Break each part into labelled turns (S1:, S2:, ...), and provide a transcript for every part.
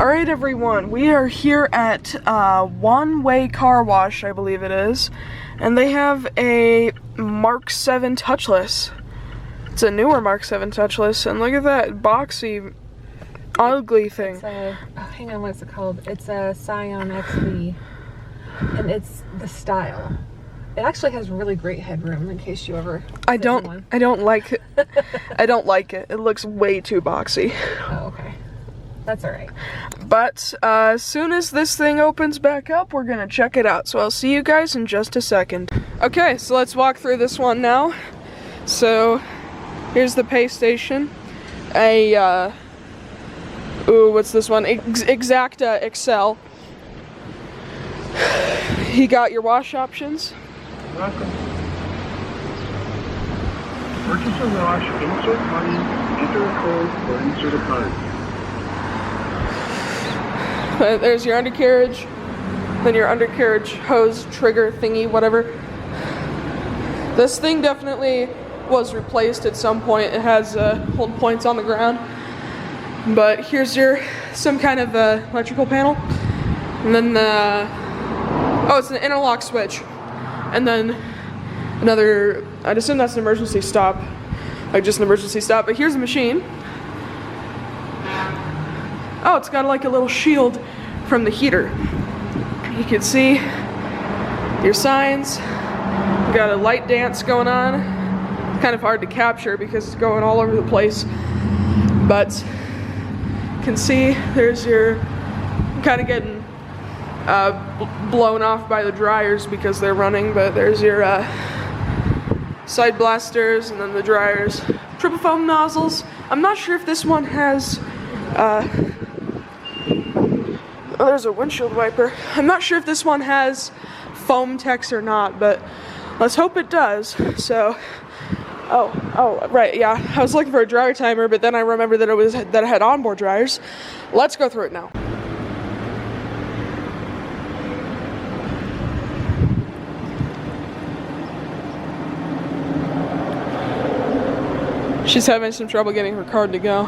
S1: Alright everyone, we are here at One Way Car Wash, I believe it is, and they have a Mark VII touchless. It's a newer Mark VII touchless, and look at that boxy, ugly thing.
S2: It's a, oh, hang on, what's it called? It's a Scion XV, and it's the style. It actually has really great headroom in case you ever
S1: I don't like it. I don't like it. It looks way too boxy.
S2: Oh, okay. That's alright.
S1: But as soon as this thing opens back up, we're gonna check it out. So I'll see you guys in just a second. Okay, so let's walk through this one now. So here's the pay station. What's this one? Exacta Excel. You got your wash options.
S3: Welcome. Purchase a wash, insert money, enter a code, or insert a card.
S1: There's your undercarriage, then your undercarriage hose trigger thingy, whatever. This thing definitely was replaced at some point. It has hold points on the ground. But here's some kind of electrical panel. And then oh, it's an interlock switch. And then another, I'd assume that's an emergency stop. Like just an emergency stop, but here's the machine. Oh, it's got like a little shield from the heater. You can see your signs. You got a light dance going on. It's kind of hard to capture because it's going all over the place. But you can see there's your, kind of getting blown off by the dryers because they're running, but there's your side blasters and then the dryers. Triple foam nozzles. I'm not sure if this one has oh, there's a windshield wiper. I'm not sure if this one has foam text or not, but let's hope it does. So, oh, right, yeah. I was looking for a dryer timer, but then I remembered that it had onboard dryers. Let's go through it now. She's having some trouble getting her card to go.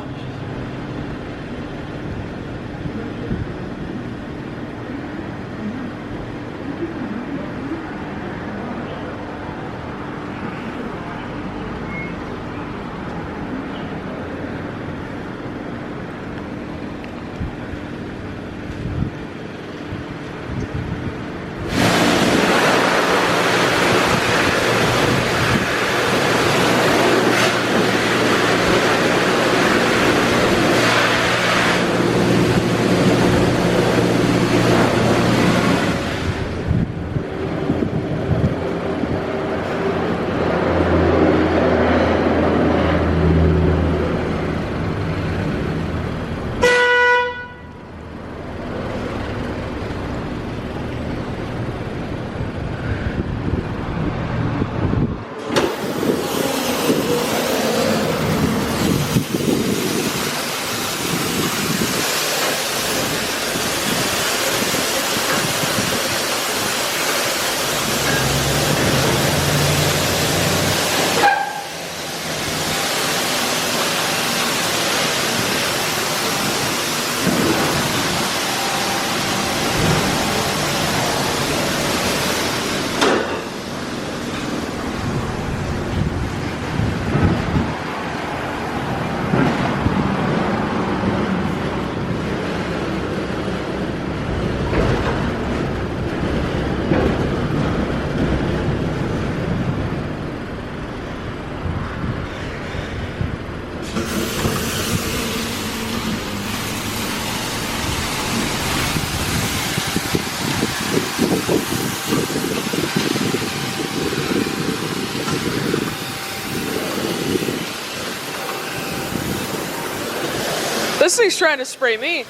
S1: This thing's trying to spray me.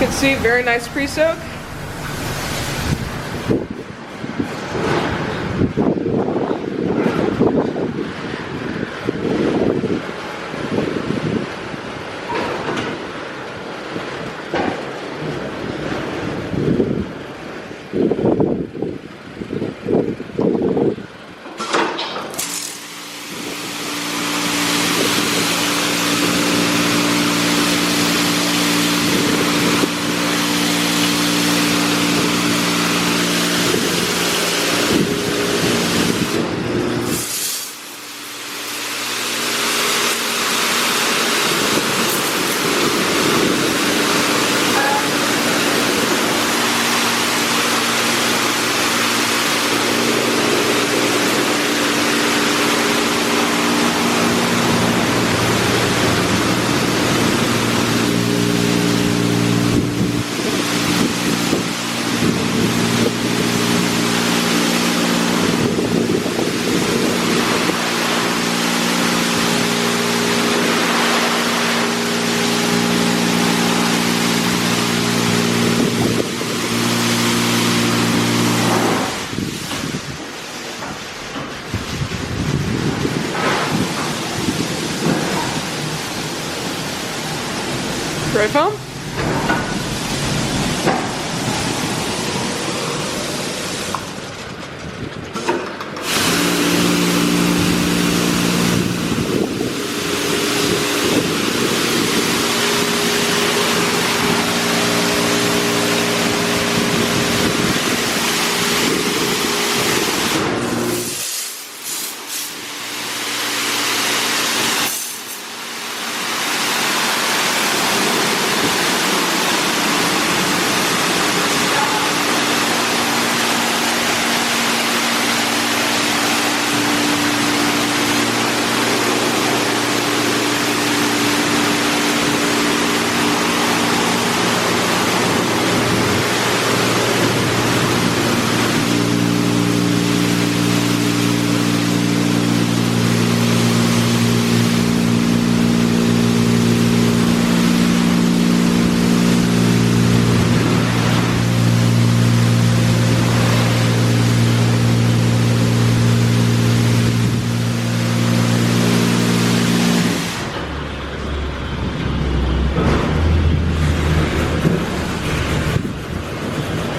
S1: You can see very nice pre-soak. Spray foam?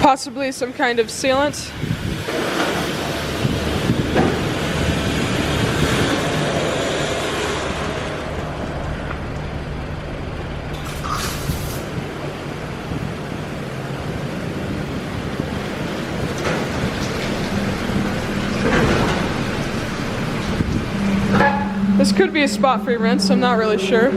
S1: Possibly some kind of sealant. This could be a spot-free rinse, I'm not really sure.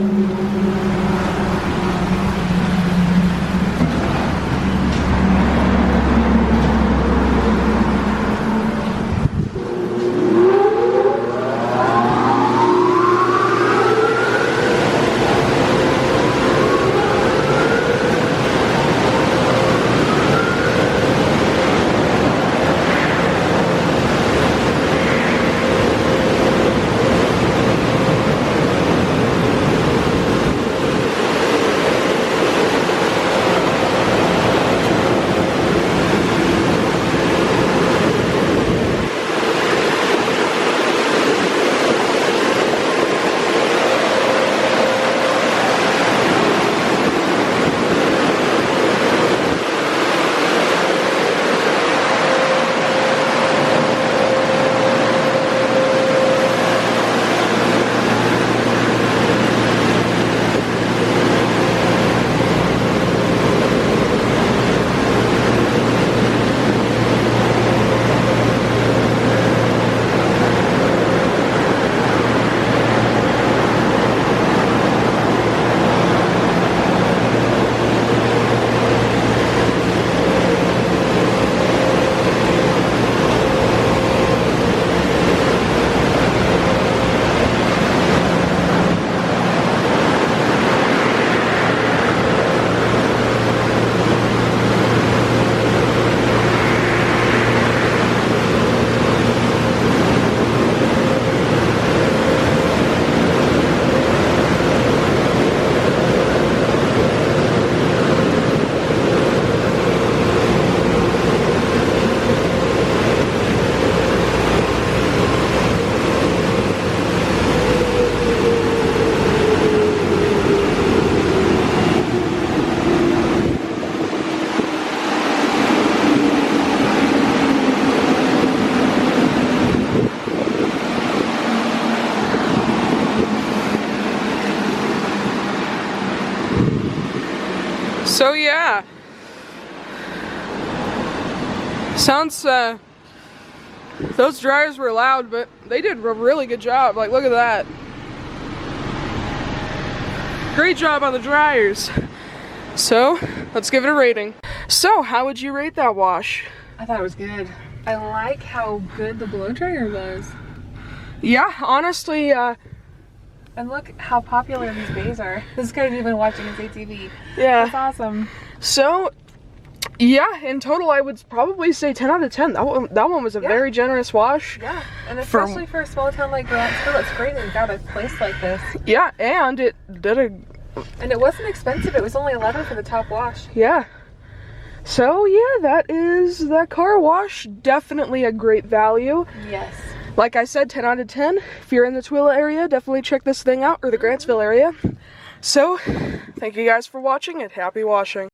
S1: So yeah, sounds, those dryers were loud, but they did a really good job. Like, look at that. Great job on the dryers. So, let's give it a rating. So, how would you rate that wash?
S2: I thought it was good. I like how good the blow dryer was.
S1: Yeah, honestly,
S2: and look how popular these bays are. This guy's even watching his ATV.
S1: yeah.
S2: That's awesome.
S1: So, yeah, in total, I would probably say 10 out of 10. That one was a very generous wash.
S2: Yeah, and especially for a small town like Grantsville, it's great that you got a place like this.
S1: Yeah, and it did a...
S2: And it wasn't expensive. It was only $11 for the top wash.
S1: Yeah. So, yeah, that car wash. Definitely a great value.
S2: Yes.
S1: Like I said, 10 out of 10. If you're in the Tooele area, definitely check this thing out, or the Grantsville area. So, thank you guys for watching and happy washing.